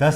10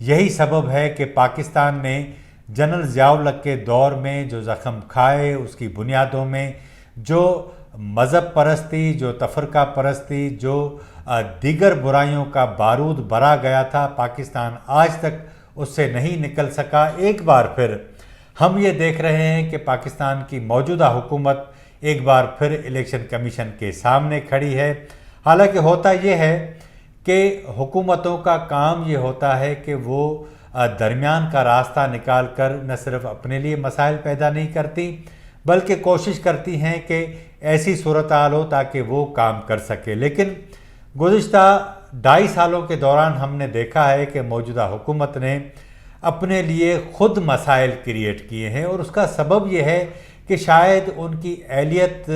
یہی سبب ہے کہ پاکستان نے جنرل ضیاء الحق کے دور میں جو زخم کھائے، اس کی بنیادوں میں جو مذہب پرستی، جو تفرقہ پرستی، جو دیگر برائیوں کا بارود بھرا گیا تھا، پاکستان آج تک اس سے نہیں نکل سکا۔ ایک بار پھر ہم یہ دیکھ رہے ہیں کہ پاکستان کی موجودہ حکومت ایک بار پھر الیکشن کمیشن کے سامنے کھڑی ہے۔ حالانکہ ہوتا یہ ہے کہ حکومتوں کا کام یہ ہوتا ہے کہ وہ درمیان کا راستہ نکال کر نہ صرف اپنے لیے مسائل پیدا نہیں کرتی، بلکہ کوشش کرتی ہیں کہ ایسی صورتحال ہو تاکہ وہ کام کر سکے۔ لیکن گزشتہ 2.5 سالوں کے دوران ہم نے دیکھا ہے کہ موجودہ حکومت نے اپنے لیے خود مسائل کریٹ کیے ہیں، اور اس کا سبب یہ ہے کہ شاید ان کی اہلیت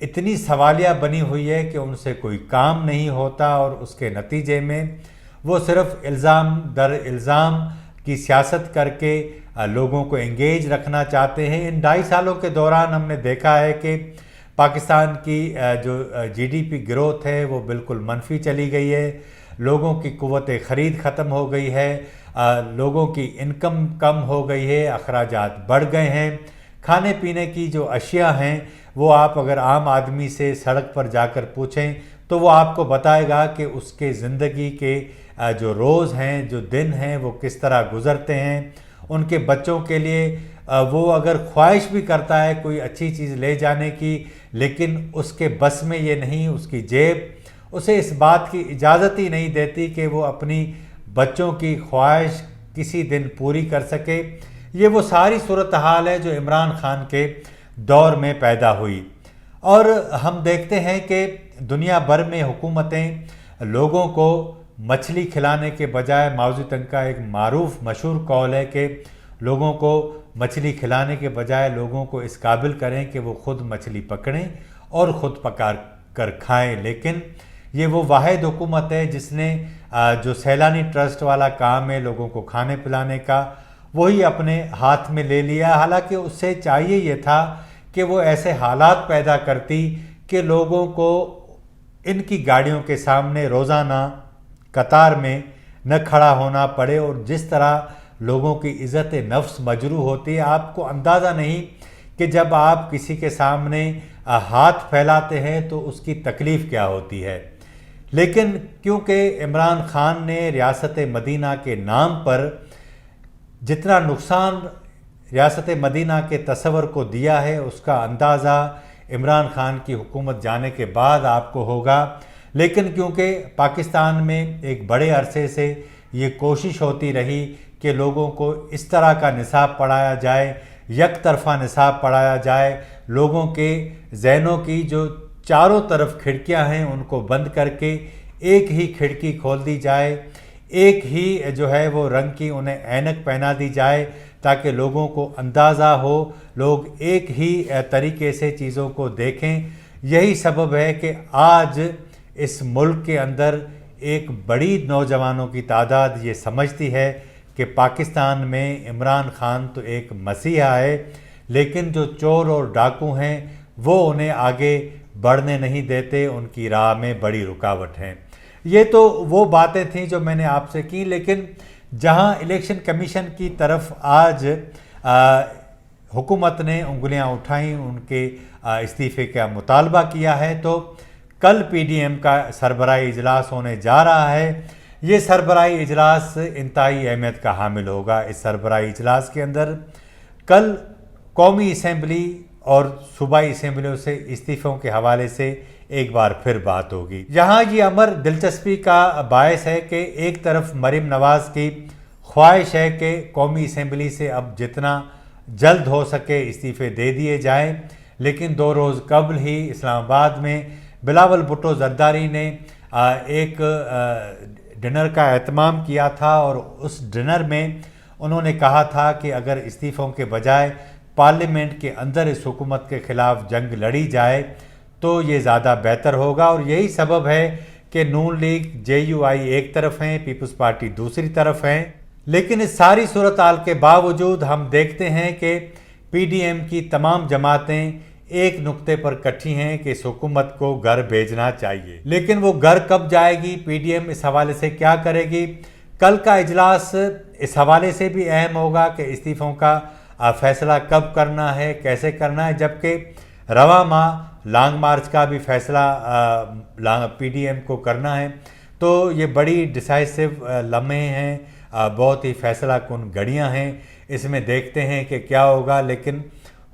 اتنی سوالیہ بنی ہوئی ہے کہ ان سے کوئی کام نہیں ہوتا، اور اس کے نتیجے میں وہ صرف الزام در الزام کی سیاست کر کے لوگوں کو انگیج رکھنا چاہتے ہیں۔ ان 2.5 سالوں کے دوران ہم نے دیکھا ہے کہ پاکستان کی جو جی ڈی پی گروتھ ہے وہ بالکل منفی چلی گئی ہے، لوگوں کی قوت خرید ختم ہو گئی ہے، لوگوں کی انکم کم ہو گئی ہے، اخراجات بڑھ گئے ہیں۔ کھانے پینے کی جو اشیاء ہیں وہ آپ اگر عام آدمی سے سڑک پر جا کر پوچھیں تو وہ آپ کو بتائے گا کہ اس کے زندگی کے جو روز ہیں، جو دن ہیں، وہ کس طرح گزرتے ہیں۔ ان کے بچوں کے لیے وہ اگر خواہش بھی کرتا ہے کوئی اچھی چیز لے جانے کی، لیکن اس کے بس میں یہ نہیں، اس کی جیب اسے اس بات کی اجازت ہی نہیں دیتی کہ وہ اپنی بچوں کی خواہش کسی دن پوری کر سکے۔ یہ وہ ساری صورتحال ہے جو عمران خان کے دور میں پیدا ہوئی، اور ہم دیکھتے ہیں کہ دنیا بھر میں حکومتیں لوگوں کو مچھلی کھلانے کے بجائے، ماؤ زے تونگ کا ایک معروف مشہور قول ہے کہ لوگوں کو مچھلی کھلانے کے بجائے لوگوں کو اس قابل کریں کہ وہ خود مچھلی پکڑیں اور خود پکا کر کھائیں۔ لیکن یہ وہ واحد حکومت ہے جس نے جو سیلانی ٹرسٹ والا کام ہے لوگوں کو کھانے پلانے کا، وہی اپنے ہاتھ میں لے لیا۔ حالانکہ اس سے چاہیے یہ تھا کہ وہ ایسے حالات پیدا کرتی کہ لوگوں کو ان کی گاڑیوں کے سامنے روزانہ قطار میں نہ کھڑا ہونا پڑے، اور جس طرح لوگوں کی عزت نفس مجروح ہوتی ہے، آپ کو اندازہ نہیں کہ جب آپ کسی کے سامنے ہاتھ پھیلاتے ہیں تو اس کی تکلیف کیا ہوتی ہے۔ لیکن کیونکہ عمران خان نے ریاست مدینہ کے نام پر جتنا نقصان ریاست مدینہ کے تصور کو دیا ہے، اس کا اندازہ عمران خان کی حکومت جانے کے بعد آپ کو ہوگا۔ لیکن کیونکہ پاکستان میں ایک بڑے عرصے سے یہ کوشش ہوتی رہی کہ لوگوں کو اس طرح کا نصاب پڑھایا جائے، یک طرفہ نصاب پڑھایا جائے، لوگوں کے ذہنوں کی جو چاروں طرف کھڑکیاں ہیں ان کو بند کر کے ایک ہی کھڑکی کھول دی جائے، ایک ہی جو ہے وہ رنگ کی انہیں اینک پہنا دی جائے تاکہ لوگوں کو اندازہ ہو، لوگ ایک ہی طریقے سے چیزوں کو دیکھیں۔ یہی سبب ہے کہ آج اس ملک کے اندر ایک بڑی نوجوانوں کی تعداد یہ سمجھتی ہے کہ پاکستان میں عمران خان تو ایک مسیحا ہے، لیکن جو چور اور ڈاکو ہیں وہ انہیں آگے بڑھنے نہیں دیتے، ان کی راہ میں بڑی رکاوٹ ہیں۔ یہ تو وہ باتیں تھیں جو میں نے آپ سے کی، لیکن جہاں الیکشن کمیشن کی طرف آج حکومت نے انگلیاں اٹھائیں، ان کے استعفے کا مطالبہ کیا ہے، تو کل پی ڈی ایم کا سربراہی اجلاس ہونے جا رہا ہے۔ یہ سربراہی اجلاس انتہائی اہمیت کا حامل ہوگا۔ اس سربراہی اجلاس کے اندر کل قومی اسمبلی اور صوبائی اسمبلیوں سے استعفوں کے حوالے سے ایک بار پھر بات ہوگی۔ یہاں یہ امر دلچسپی کا باعث ہے کہ ایک طرف مریم نواز کی خواہش ہے کہ قومی اسمبلی سے اب جتنا جلد ہو سکے استعفے دے دیے جائیں، لیکن 2 روز قبل ہی اسلام آباد میں بلاول بھٹو زرداری نے ایک ڈنر کا اہتمام کیا تھا، اور اس ڈنر میں انہوں نے کہا تھا کہ اگر استعفوں کے بجائے پارلیمنٹ کے اندر اس حکومت کے خلاف جنگ لڑی جائے تو یہ زیادہ بہتر ہوگا، اور یہی سبب ہے کہ نون لیگ جے یو آئی ایک طرف ہیں، پیپلز پارٹی دوسری طرف ہیں۔ لیکن اس ساری صورتحال کے باوجود ہم دیکھتے ہیں کہ پی ڈی ایم کی تمام جماعتیں ایک نقطے پر کٹھی ہیں کہ اس حکومت کو گھر بھیجنا چاہیے۔ لیکن وہ گھر کب جائے گی، پی ڈی ایم اس حوالے سے کیا کرے گی؟ کل کا اجلاس اس حوالے سے بھی اہم ہوگا کہ استعفوں کا فیصلہ کب کرنا ہے، کیسے کرنا ہے، جبکہ رواں ماہ لانگ مارچ کا بھی فیصلہ پی ڈی ایم کو کرنا ہے۔ تو یہ بڑی ڈیسائسو لمحے ہیں، بہت ہی فیصلہ کن گھڑیاں ہیں، اس میں دیکھتے ہیں کہ کیا ہوگا۔ لیکن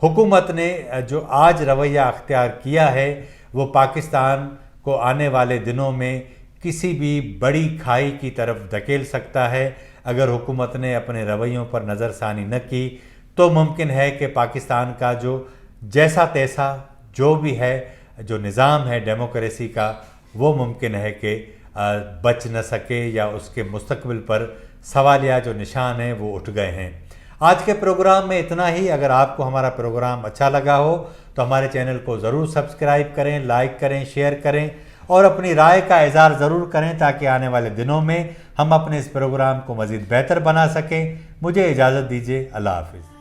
حکومت نے جو آج رویہ اختیار کیا ہے وہ پاکستان کو آنے والے دنوں میں کسی بھی بڑی کھائی کی طرف دھکیل سکتا ہے۔ اگر حکومت نے اپنے رویوں پر نظر ثانی نہ کی تو ممکن ہے کہ پاکستان کا جو جیسا تیسا جو بھی ہے، جو نظام ہے ڈیموکریسی کا، وہ ممکن ہے کہ بچ نہ سکے، یا اس کے مستقبل پر سوالیہ جو نشان ہیں وہ اٹھ گئے ہیں۔ آج کے پروگرام میں اتنا ہی۔ اگر آپ کو ہمارا پروگرام اچھا لگا ہو تو ہمارے چینل کو ضرور سبسکرائب کریں، لائک کریں، شیئر کریں اور اپنی رائے کا اظہار ضرور کریں تاکہ آنے والے دنوں میں ہم اپنے اس پروگرام کو مزید بہتر بنا سکیں۔ مجھے اجازت دیجیے، اللہ حافظ۔